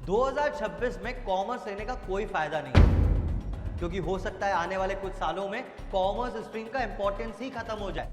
2026 में कॉमर्स लेने का कोई फायदा नहीं है, क्योंकि हो सकता है आने वाले कुछ सालों में कॉमर्स स्ट्रीम का इंपॉर्टेंस ही खत्म हो जाए।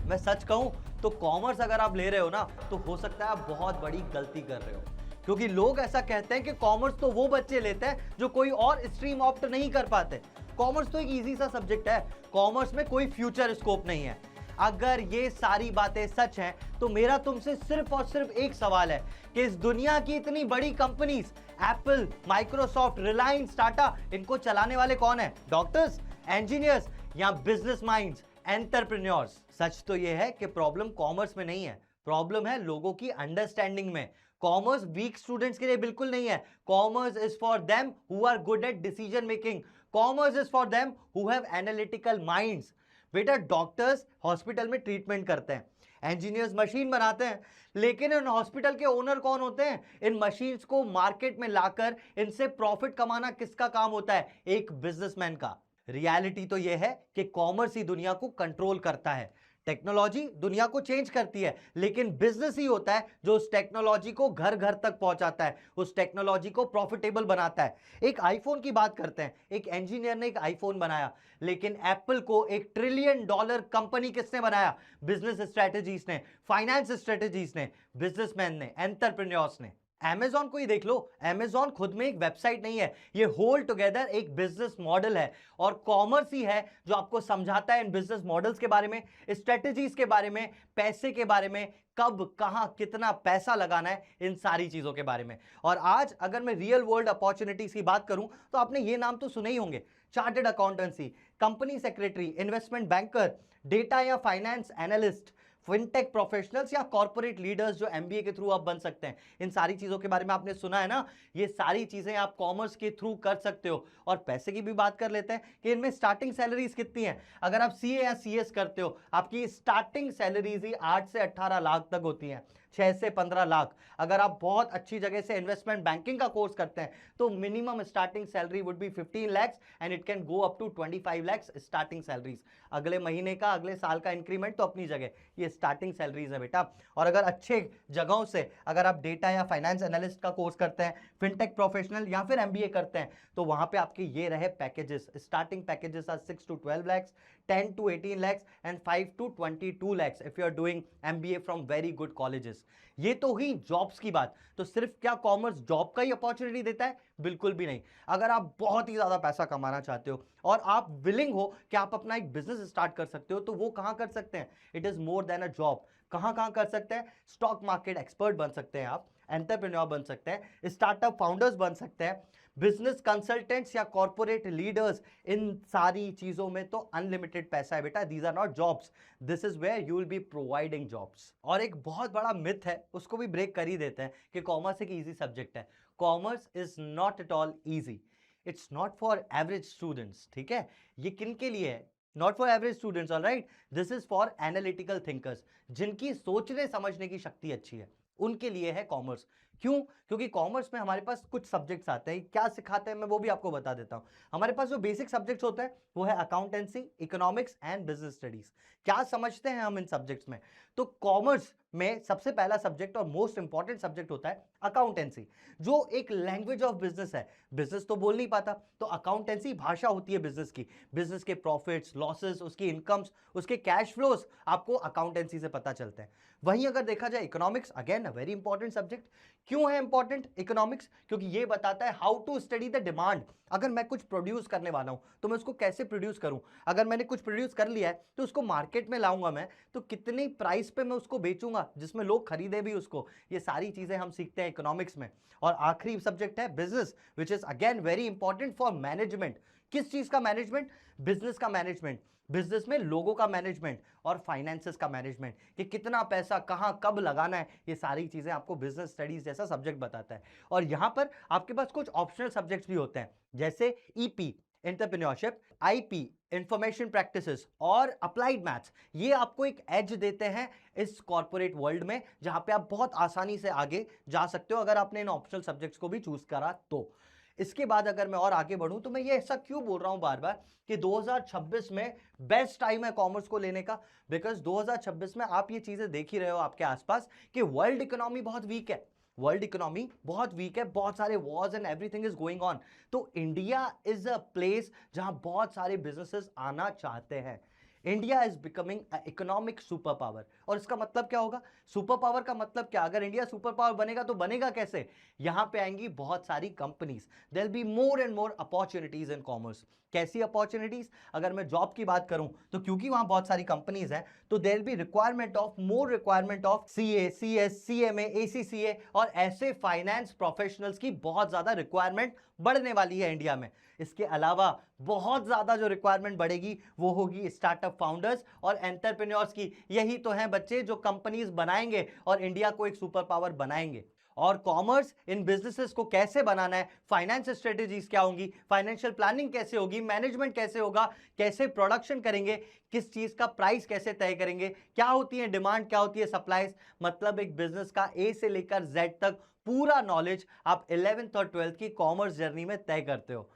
मैं सच कहूं तो कॉमर्स अगर आप ले रहे हो ना, तो हो सकता है आप बहुत बड़ी गलती कर रहे हो, क्योंकि लोग ऐसा कहते हैं कि कॉमर्स तो वो बच्चे लेते हैं जो कोई और स्ट्रीम ऑप्ट नहीं कर पाते। कॉमर्स तो एक इजी सा सब्जेक्ट है, कॉमर्स में कोई फ्यूचर स्कोप नहीं है। अगर ये सारी बातें सच हैं तो मेरा तुमसे सिर्फ और सिर्फ एक सवाल है कि इस दुनिया की इतनी बड़ी companies Apple, Microsoft, Reliance, Tata, इनको चलाने वाले कौन है? डॉक्टर्स, इंजीनियर्स या बिजनेस माइंड्स, एंटरप्रेन्योर्स? सच तो यह है कि प्रॉब्लम कॉमर्स में नहीं है, प्रॉब्लम है लोगों की अंडरस्टैंडिंग में। कॉमर्स वीक स्टूडेंट्स के लिए बिल्कुल नहीं है। Commerce is for them who are good at decision making. Commerce is for them who have analytical minds. बेटा, डॉक्टर्स हॉस्पिटल में ट्रीटमेंट करते हैं, इंजीनियर्स मशीन बनाते हैं, लेकिन इन हॉस्पिटल के ओनर कौन होते हैं? इन मशीन्स को मार्केट में लाकर इनसे प्रॉफिट कमाना किसका काम होता है? एक बिजनेसमैन का। रियलिटी तो यह है कि कॉमर्स ही दुनिया को कंट्रोल करता है। टेक्नोलॉजी दुनिया को चेंज करती है, लेकिन बिजनेस ही होता है जो उस टेक्नोलॉजी को घर घर तक पहुंचाता है, उस टेक्नोलॉजी को प्रॉफिटेबल बनाता है। एक आईफोन की बात करते हैं, एक इंजीनियर ने एक आईफोन बनाया, लेकिन एप्पल को $1 ट्रिलियन कंपनी किसने बनाया? बिजनेस स्ट्रेटेजीज ने, फाइनेंस स्ट्रेटेजीज ने, बिजनेसमैन ने, एंटरप्रेन्योर्स ने। Amazon को ही देख लो, Amazon खुद में एक वेबसाइट नहीं है, ये होल टुगेदर एक बिजनेस मॉडल है, और कॉमर्स ही है जो आपको समझाता है इन बिजनेस मॉडल्स के बारे में, स्ट्रेटेजीज के बारे में, पैसे के बारे में, कब कहां कितना पैसा लगाना है, इन सारी चीजों के बारे में। और आज अगर मैं रियल वर्ल्ड अपॉर्चुनिटीज की बात करूं तो आपने ये नाम तो सुने ही होंगे: chartered accountancy, company secretary, investment banker, data या फाइनेंस एनालिस्ट, फिनटेक प्रोफेशनल्स या कॉर्पोरेट लीडर्स जो एमबीए के थ्रू आप बन सकते हैं। इन सारी चीजों के बारे में आपने सुना है ना? ये सारी चीजें आप कॉमर्स के थ्रू कर सकते हो। और पैसे की भी बात कर लेते हैं कि इनमें स्टार्टिंग सैलरीज कितनी है। अगर आप सीए या सीएस करते हो, आपकी स्टार्टिंग सैलरीज ही 8 से 18 लाख तक होती है, 6 से 15 लाख। अगर आप बहुत अच्छी जगह से इन्वेस्टमेंट बैंकिंग का कोर्स करते हैं तो minimum starting salary would be 15 lakhs and it can go up to 25 lakhs starting salaries. अगले महीने का, अगले साल का इंक्रीमेंट तो अपनी जगह, ये स्टार्टिंग सैलरीज है बेटा। और अगर अच्छे जगहों से अगर आप डेटा या फाइनेंस एनालिस्ट का कोर्स करते हैं, फिनटेक प्रोफेशनल या फिर एमबीए करते हैं, तो वहां पे आपके ये रहे packages. Starting packages are 6 to 12 lakhs, 10 to 18 lakhs and 5 to 22 lakhs if you are doing MBA from very good colleges. ये तो ही जॉब्स की बात। तो सिर्फ क्या कॉमर्स जॉब का ही अपॉर्चुनिटी देता है? बिल्कुल भी नहीं। अगर आप बहुत ही ज्यादा पैसा कमाना चाहते हो और आप विलिंग हो कि आप अपना एक बिजनेस स्टार्ट कर सकते हो, तो वो कहां कर सकते हैं? It is more than a job. कहां कहां कर सकते हैं? स्टॉक मार्केट एक्सपर्ट बन सकते हैं आप, एंटरप्रेन्योर बन सकते हैं, स्टार्टअप फाउंडर्स बन सकते हैं, बिजनेस कंसल्टेंट्स या कॉर्पोरेट लीडर्स। इन सारी चीजों में तो अनलिमिटेड पैसा है बेटा। These are not jobs, this is where you will be providing jobs. और एक बहुत बड़ा मिथ है, उसको भी ब्रेक कर ही देते हैं कि कॉमर्स एक इजी सब्जेक्ट है। Commerce is not at all easy, it's not for average students. ठीक है, ये किन के लिए है? Not for average students, alright. This is for analytical thinkers, जिनकी सोचने समझने की शक्ति अच्छी है, उनके लिए है कॉमर्स। क्यों? क्योंकि कॉमर्स में हमारे पास कुछ सब्जेक्ट्स आते हैं। क्या सिखाते हैं मैं वो भी आपको बता देता हूं। हमारे पास जो बेसिक सब्जेक्ट्स होते हैं वो है accountancy, economics and business studies. क्या समझते हैं हम इन सब्जेक्ट्स में? तो कॉमर्स में सबसे पहला सब्जेक्ट और मोस्ट इंपॉर्टेंट सब्जेक्ट होता है अकाउंटेंसी, जो एक लैंग्वेज ऑफ बिजनेस है। बिजनेस तो बोल नहीं पाता, तो अकाउंटेंसी भाषा होती है बिजनेस की। बिजनेस के प्रॉफिट्स, लॉसेस, उसकी इनकम्स, उसके कैश फ्लोज आपको अकाउंटेंसी से पता चलते हैं। वहीं अगर देखा जाए economics, again a very important subject. क्यों है इंपॉर्टेंट इकोनॉमिक्स? क्योंकि ये बताता है how to study the demand. अगर मैं कुछ प्रोड्यूस करने वाला हूं तो मैं उसको कैसे प्रोड्यूस करूं। अगर मैंने कुछ प्रोड्यूस कर लिया है तो उसको मार्केट में लाऊंगा मैं, तो कितनी प्राइस पे मैं उसको बेचूंगा जिसमें लोग खरीदे भी उसको। ये सारी चीजें हम सीखते हैं इकोनॉमिक्स में। और आखिरी सब्जेक्ट है business, which is again very important for management. किस चीज का मैनेजमेंट? बिजनेस का मैनेजमेंट। बिजनेस में लोगों का मैनेजमेंट और फाइनेंसेस का मैनेजमेंट, कि कितना पैसा कहां कब लगाना है, ये सारी चीजें आपको बिजनेस स्टडीज जैसा सब्जेक्ट बताता है। और यहां पर आपके पास कुछ ऑप्शनल सब्जेक्ट्स भी होते हैं, जैसे EP, entrepreneurship, IP, information practices, और अप्लाइड मैथ्स। ये आपको एक एज देते हैं इस कॉर्पोरेट वर्ल्ड में, जहां पे आप बहुत आसानी से आगे जा सकते हो अगर आपने इन ऑप्शनल सब्जेक्ट्स को भी चूज करा तो। इसके बाद अगर मैं और आगे बढ़ूं तो मैं ये ऐसा क्यों बोल रहा हूं बार बार कि 2026 में बेस्ट टाइम है कॉमर्स को लेने का? बिकॉज 2026 में आप ये चीजें देख ही रहे हो आपके आसपास कि वर्ल्ड इकोनॉमी बहुत वीक है। वर्ल्ड इकोनॉमी बहुत वीक है, बहुत सारे Wars and everything is going on. तो इंडिया इज अ प्लेस जहां बहुत सारे बिजनेसेस आना चाहते हैं। India is becoming economic super power. और इसका मतलब क्या होगा? सुपर पावर का मतलब क्या? अगर इंडिया सुपर पावर बनेगा तो बनेगा कैसे? यहां पे आएंगी बहुत सारी companies, there will be more and more opportunities in commerce. कैसी अपॉर्चुनिटीज? अगर मैं जॉब की बात करूं तो क्योंकि वहां बहुत सारी कंपनीज हैं, तो there will be requirement of more requirement of CA, CS, CMA, ACCA और ऐसे फाइनेंस प्रोफेशनल्स की बहुत ज्यादा रिक्वायरमेंट बढ़ने वाली है इंडिया में। इसके अलावा बहुत ज्यादा जो रिक्वायरमेंट बढ़ेगी वो होगी स्टार्टअप फाउंडर्स और एंटरप्रेन्योर्स की। यही तो हैं बच्चे जो कंपनीज बनाएंगे और इंडिया को एक सुपर पावर बनाएंगे। और कॉमर्स इन बिजनेसेस को कैसे बनाना है, फाइनेंस स्ट्रेटेजीज क्या होंगी, फाइनेंशियल प्लानिंग कैसे होगी, मैनेजमेंट कैसे होगा, कैसे प्रोडक्शन करेंगे, किस चीज का प्राइस कैसे तय करेंगे, क्या होती है डिमांड, क्या होती है सप्लाईज, मतलब एक बिजनेस का ए से लेकर जेड तक पूरा नॉलेज आप 11th और 12th की कॉमर्स जर्नी में तय करते हो।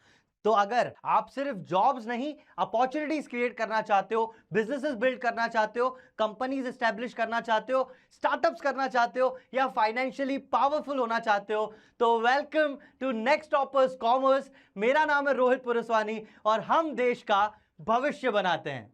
तो अगर आप सिर्फ जॉब्स नहीं, अपॉर्चुनिटीज क्रिएट करना चाहते हो, बिजनेसेस बिल्ड करना चाहते हो, कंपनीज एस्टैब्लिश करना चाहते हो, स्टार्टअप्स करना चाहते हो या फाइनेंशियली पावरफुल होना चाहते हो, तो welcome to Next Toppers commerce. मेरा नाम है रोहित पुरस्वानी और हम देश का भविष्य बनाते हैं।